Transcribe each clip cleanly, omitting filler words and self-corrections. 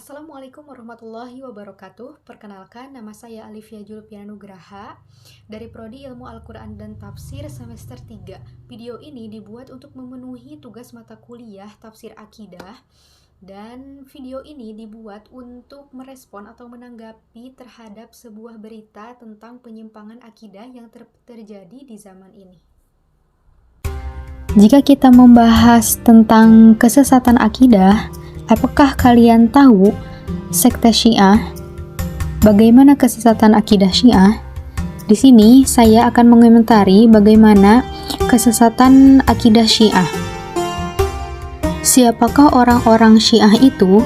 Assalamualaikum warahmatullahi wabarakatuh. Perkenalkan, nama saya Alifia Julpiana Nugraha dari Prodi Ilmu Al-Quran dan Tafsir semester 3. Video ini dibuat untuk memenuhi tugas mata kuliah Tafsir Akidah, dan video ini dibuat untuk merespon atau menanggapi terhadap sebuah berita tentang penyimpangan akidah yang terjadi di zaman ini. Jika kita membahas tentang kesesatan akidah, apakah kalian tahu sekte Syiah? Bagaimana kesesatan akidah Syiah? Di sini saya akan mengomentari bagaimana kesesatan akidah Syiah. Siapakah orang-orang Syiah itu?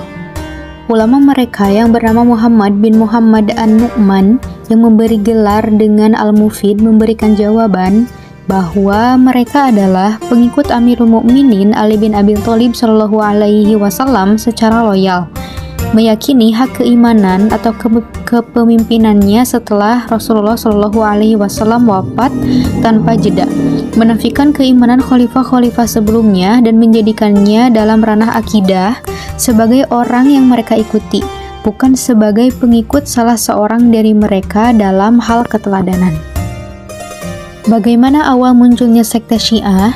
Ulama mereka yang bernama Muhammad bin Muhammad An-Nu'man yang memberi gelar dengan Al-Mufid memberikan jawaban bahwa mereka adalah pengikut Amirul Mukminin Ali bin Abi Thalib Shallallahu Alaihi Wasallam secara loyal, meyakini hak keimanan atau kepemimpinannya setelah Rasulullah Shallallahu Alaihi Wasallam wafat tanpa jeda, menafikan keimanan khalifah-khalifah sebelumnya dan menjadikannya dalam ranah akidah sebagai orang yang mereka ikuti, bukan sebagai pengikut salah seorang dari mereka dalam hal keteladanan. Bagaimana awal munculnya sekte Syiah?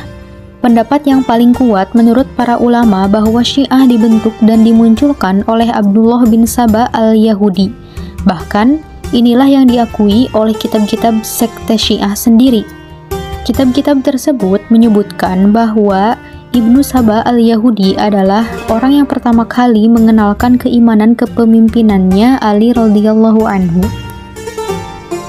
Pendapat yang paling kuat menurut para ulama bahwa Syiah dibentuk dan dimunculkan oleh Abdullah bin Saba al-Yahudi. Bahkan, inilah yang diakui oleh kitab-kitab sekte Syiah sendiri. Kitab-kitab tersebut menyebutkan bahwa Ibnu Saba al-Yahudi adalah orang yang pertama kali mengenalkan keimanan kepemimpinannya Ali radhiyallahu anhu.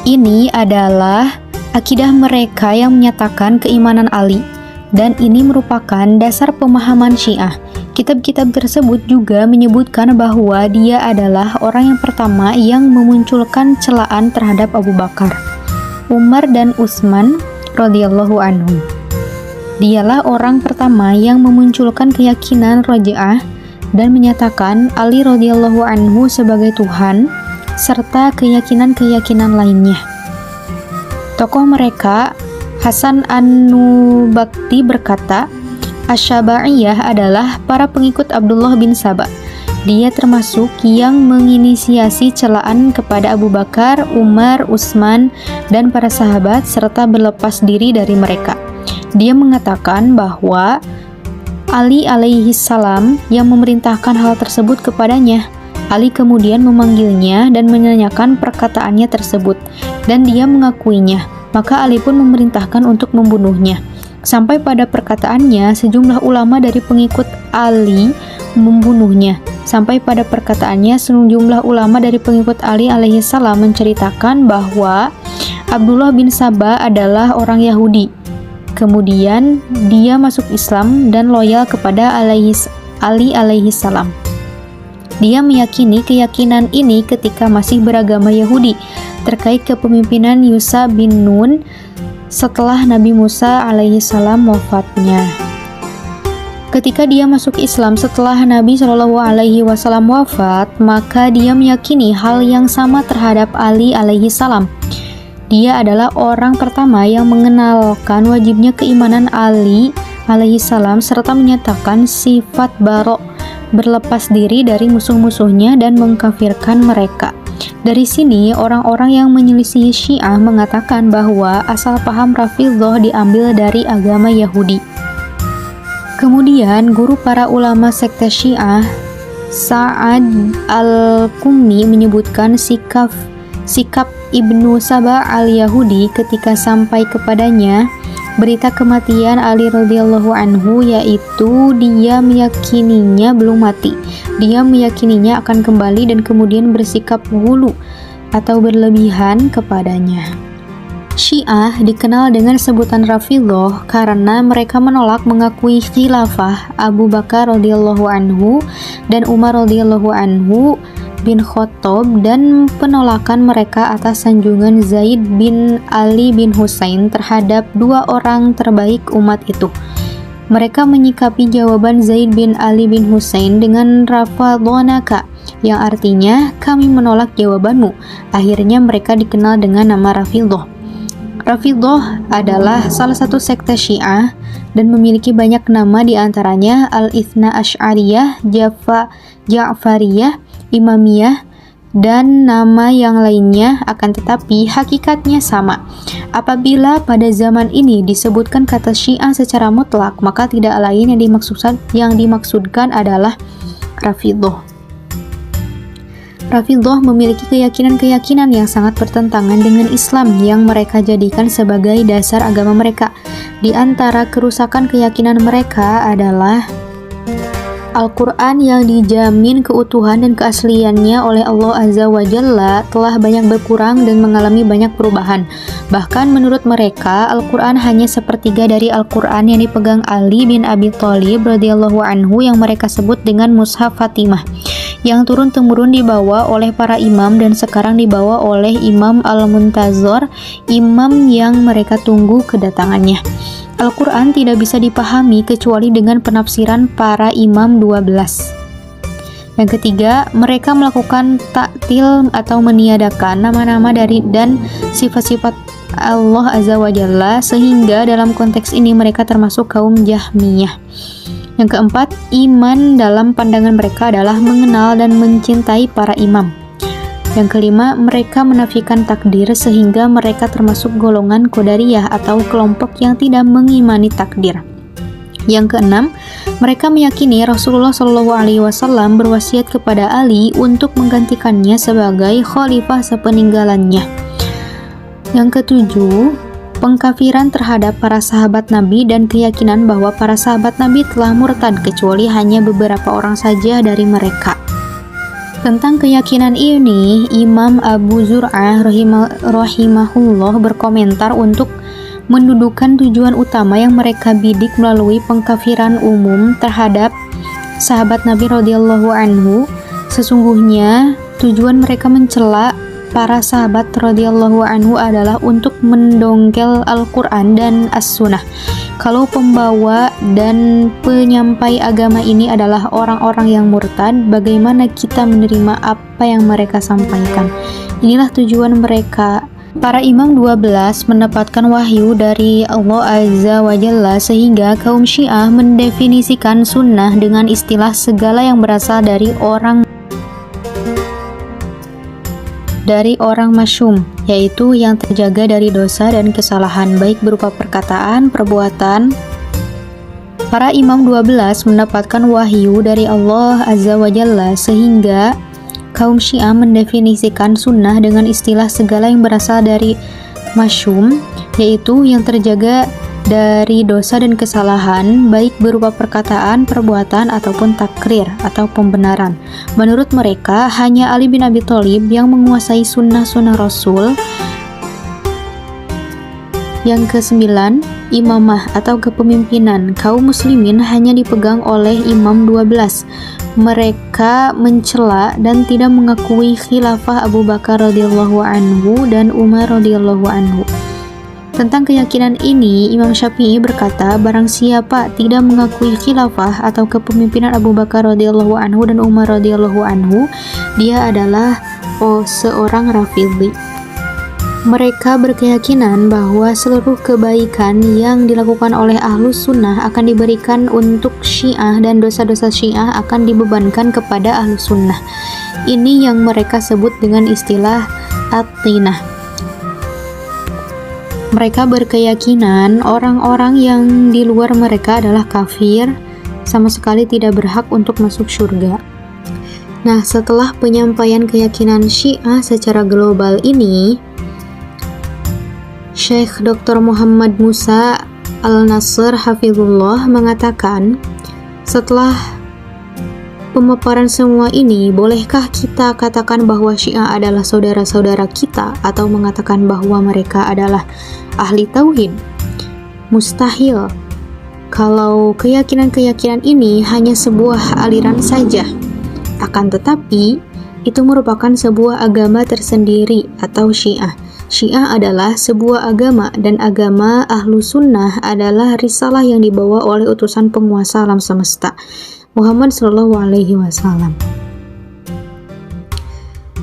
Ini adalah akidah mereka yang menyatakan keimanan Ali, dan ini merupakan dasar pemahaman Syiah. Kitab-kitab tersebut juga menyebutkan bahwa dia adalah orang yang pertama yang memunculkan celaan terhadap Abu Bakar, Umar, dan Utsman radhiyallahu anhum. Dialah orang pertama yang memunculkan keyakinan Raja'ah dan menyatakan Ali radhiyallahu anhu sebagai Tuhan, serta keyakinan-keyakinan lainnya. Tokoh mereka, Hasan An-Nubakti, berkata, Asy-Syaiba'iyah adalah para pengikut Abdullah bin Saba. Dia termasuk yang menginisiasi celaan kepada Abu Bakar, Umar, Utsman, dan para sahabat serta berlepas diri dari mereka. Dia mengatakan bahwa Ali alaihi salam yang memerintahkan hal tersebut kepadanya. Ali kemudian memanggilnya dan menanyakan perkataannya tersebut, dan dia mengakuinya. Maka Ali pun memerintahkan untuk membunuhnya. Sampai pada perkataannya, sejumlah ulama dari pengikut Ali membunuhnya. Sampai pada perkataannya, sejumlah ulama dari pengikut Ali alaihi salam menceritakan bahwa Abdullah bin Saba adalah orang Yahudi. Kemudian dia masuk Islam dan loyal kepada Ali alaihi salam. Dia meyakini keyakinan ini ketika masih beragama Yahudi terkait kepemimpinan Yusha bin Nun setelah Nabi Musa alaihi salam wafatnya. Ketika dia masuk Islam setelah Nabi Shallallahu Alaihi Wasallam wafat, maka dia meyakini hal yang sama terhadap Ali alaihi salam. Dia adalah orang pertama yang mengenalkan wajibnya keimanan Ali alaihi salam serta menyatakan sifat barok, berlepas diri dari musuh-musuhnya dan mengkafirkan mereka. Dari sini, orang-orang yang menyelisihi Syiah mengatakan bahwa asal paham Rafidhah diambil dari agama Yahudi. Kemudian, guru para ulama sekte Syiah, Sa'ad al-Qummi, menyebutkan sikap Ibnu Saba al-Yahudi ketika sampai kepadanya berita kematian Ali radhiyallahu anhu, yaitu dia meyakininya belum mati. Dia meyakininya akan kembali dan kemudian bersikap ghulu atau berlebihan kepadanya. Syiah dikenal dengan sebutan Rafidhah karena mereka menolak mengakui khilafah Abu Bakar radhiyallahu anhu dan Umar radhiyallahu anhu bin Khattab, dan penolakan mereka atas sanjungan Zaid bin Ali bin Husain terhadap dua orang terbaik umat itu. Mereka menyikapi jawaban Zaid bin Ali bin Husain dengan rafadhonaka, yang artinya kami menolak jawabanmu. Akhirnya mereka dikenal dengan nama Rafidhah. Rafidhah adalah salah satu sekte Syiah dan memiliki banyak nama, di antaranya Al-Ithna Asy'ariyah, Ja'fariyah, Imamiyah, dan nama yang lainnya, akan tetapi hakikatnya sama. Apabila pada zaman ini disebutkan kata Syiah secara mutlak, maka tidak lain yang dimaksudkan adalah Rafidhah. Rafidhah memiliki keyakinan-keyakinan yang sangat bertentangan dengan Islam yang mereka jadikan sebagai dasar agama mereka. Di antara kerusakan keyakinan mereka adalah Al-Quran yang dijamin keutuhan dan keasliannya oleh Allah Azza wa Jalla telah banyak berkurang dan mengalami banyak perubahan. Bahkan menurut mereka, Al-Quran hanya sepertiga dari Al-Quran yang dipegang Ali bin Abi Thalib radhiyallahu anhu yang mereka sebut dengan Mushaf Fatimah, yang turun-temurun dibawa oleh para imam dan sekarang dibawa oleh Imam Al-Muntazor, imam yang mereka tunggu kedatangannya. Al-Quran tidak bisa dipahami kecuali dengan penafsiran para imam 12. Yang ketiga, mereka melakukan taktil atau meniadakan nama-nama dari dan sifat-sifat Allah Azza wa Jalla, sehingga dalam konteks ini mereka termasuk kaum Jahmiyah. Yang keempat, iman dalam pandangan mereka adalah mengenal dan mencintai para imam. Yang kelima, mereka menafikan takdir sehingga mereka termasuk golongan Qadariyah atau kelompok yang tidak mengimani takdir. Yang keenam, mereka meyakini Rasulullah SAW berwasiat kepada Ali untuk menggantikannya sebagai khalifah sepeninggalannya. Yang ketujuh, pengkafiran terhadap para sahabat Nabi dan keyakinan bahwa para sahabat Nabi telah murtad kecuali hanya beberapa orang saja dari mereka. Tentang keyakinan ini, Imam Abu Zur'ah rahimahullah berkomentar untuk mendudukan tujuan utama yang mereka bidik melalui pengkafiran umum terhadap sahabat Nabi radhiyallahu anhu. Sesungguhnya tujuan mereka mencela para sahabat radhiyallahu anhu adalah untuk mendongkel Al-Quran dan As-Sunnah. Kalau pembawa dan penyampai agama ini adalah orang-orang yang murtad, bagaimana kita menerima apa yang mereka sampaikan? Inilah tujuan mereka. Para imam 12 mendapatkan wahyu dari Allah Azza wa Jalla sehingga kaum Syiah mendefinisikan sunnah dengan istilah segala yang berasal dari orang masyum, yaitu yang terjaga dari dosa dan kesalahan baik berupa perkataan, perbuatan. Para imam 12 mendapatkan wahyu dari Allah Azza wa Jalla sehingga kaum Syiah mendefinisikan sunnah dengan istilah segala yang berasal dari masyum, yaitu yang terjaga dari dosa dan kesalahan baik berupa perkataan, perbuatan, ataupun takrir atau pembenaran. Menurut mereka, hanya Ali bin Abi Thalib yang menguasai sunnah-sunnah Rasul. Yang kesembilan, imamah atau kepemimpinan kaum muslimin hanya dipegang oleh imam 12. Mereka mencela dan tidak mengakui khilafah Abu Bakar radhiyallahu anhu dan Umar radhiyallahu anhu. Tentang keyakinan ini, Imam Syafi'i berkata, barang siapa tidak mengakui khilafah atau kepemimpinan Abu Bakar radhiyallahu anhu dan Umar radhiyallahu anhu, dia adalah seorang Rafidhi. Mereka berkeyakinan bahwa seluruh kebaikan yang dilakukan oleh Ahlus Sunnah akan diberikan untuk Syiah dan dosa-dosa Syiah akan dibebankan kepada Ahlus Sunnah. Ini yang mereka sebut dengan istilah at-tinah. Mereka berkeyakinan orang-orang yang di luar mereka adalah kafir, sama sekali tidak berhak untuk masuk surga. Nah, setelah penyampaian keyakinan Syiah secara global ini, Syekh Dr. Muhammad Musa Al-Nasr Hafizullah mengatakan, setelah pemaparan semua ini, bolehkah kita katakan bahwa Syiah adalah saudara-saudara kita atau mengatakan bahwa mereka adalah ahli tauhid? Mustahil. Kalau keyakinan-keyakinan ini hanya sebuah aliran saja. Akan tetapi, itu merupakan sebuah agama tersendiri atau Syiah. Syiah adalah sebuah agama dan agama Ahlus Sunnah adalah risalah yang dibawa oleh utusan penguasa alam semesta, Muhammad Shallallahu Alaihi Wasallam.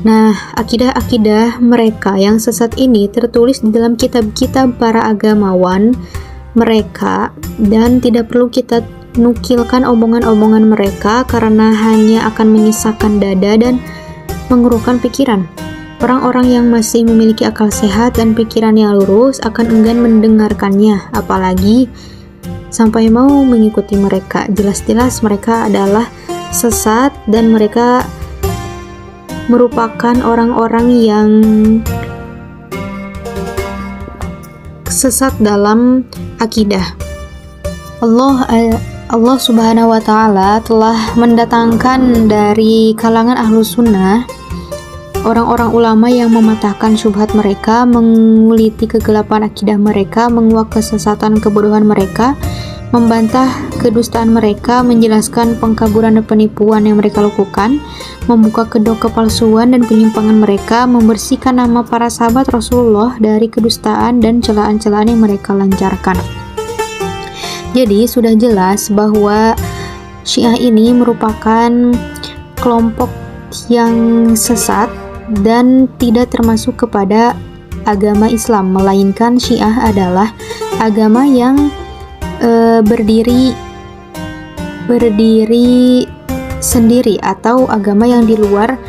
Nah, akidah-akidah mereka yang sesat ini tertulis di dalam kitab-kitab para agamawan mereka dan tidak perlu kita nukilkan omongan-omongan mereka karena hanya akan menyisakan dada dan mengeruhkan pikiran. Orang-orang yang masih memiliki akal sehat dan pikiran yang lurus akan enggan mendengarkannya, apalagi sampai mau mengikuti mereka. Jelas-jelas mereka adalah sesat dan mereka merupakan orang-orang yang sesat dalam akidah. Allah Subhanahu wa Ta'ala telah mendatangkan dari kalangan Ahlus Sunnah orang-orang ulama yang mematahkan syubhat mereka, menguliti kegelapan akidah mereka, menguak kesesatan kebodohan mereka, membantah kedustaan mereka, menjelaskan pengkaburan dan penipuan yang mereka lakukan, membuka kedok kepalsuan dan penyimpangan mereka, membersihkan nama para sahabat Rasulullah dari kedustaan dan celaan-celaan yang mereka lancarkan. Jadi sudah jelas bahwa Syiah ini merupakan kelompok yang sesat dan tidak termasuk kepada agama Islam, melainkan Syiah adalah agama yang berdiri sendiri atau agama yang di luar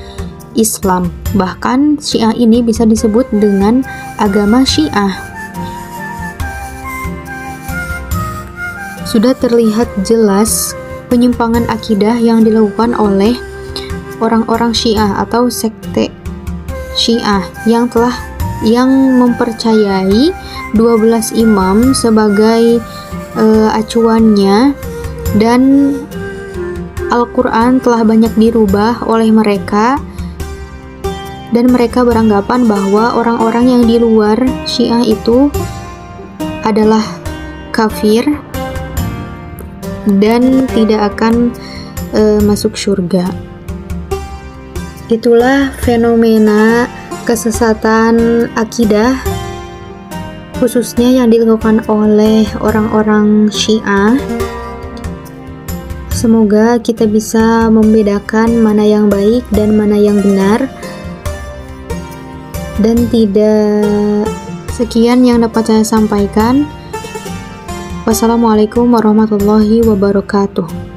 Islam. Bahkan Syiah ini bisa disebut dengan agama Syiah. Sudah terlihat jelas penyimpangan akidah yang dilakukan oleh orang-orang Syiah atau sekte Syiah yang mempercayai 12 imam sebagai acuannya, dan Al-Quran telah banyak dirubah oleh mereka, dan mereka beranggapan bahwa orang-orang yang di luar Syiah itu adalah kafir dan tidak akan masuk surga. Itulah fenomena kesesatan akidah khususnya yang dilakukan oleh orang-orang Syiah. Semoga kita bisa membedakan mana yang baik dan mana yang benar, dan tidak. Sekian yang dapat saya sampaikan. Wassalamualaikum warahmatullahi wabarakatuh.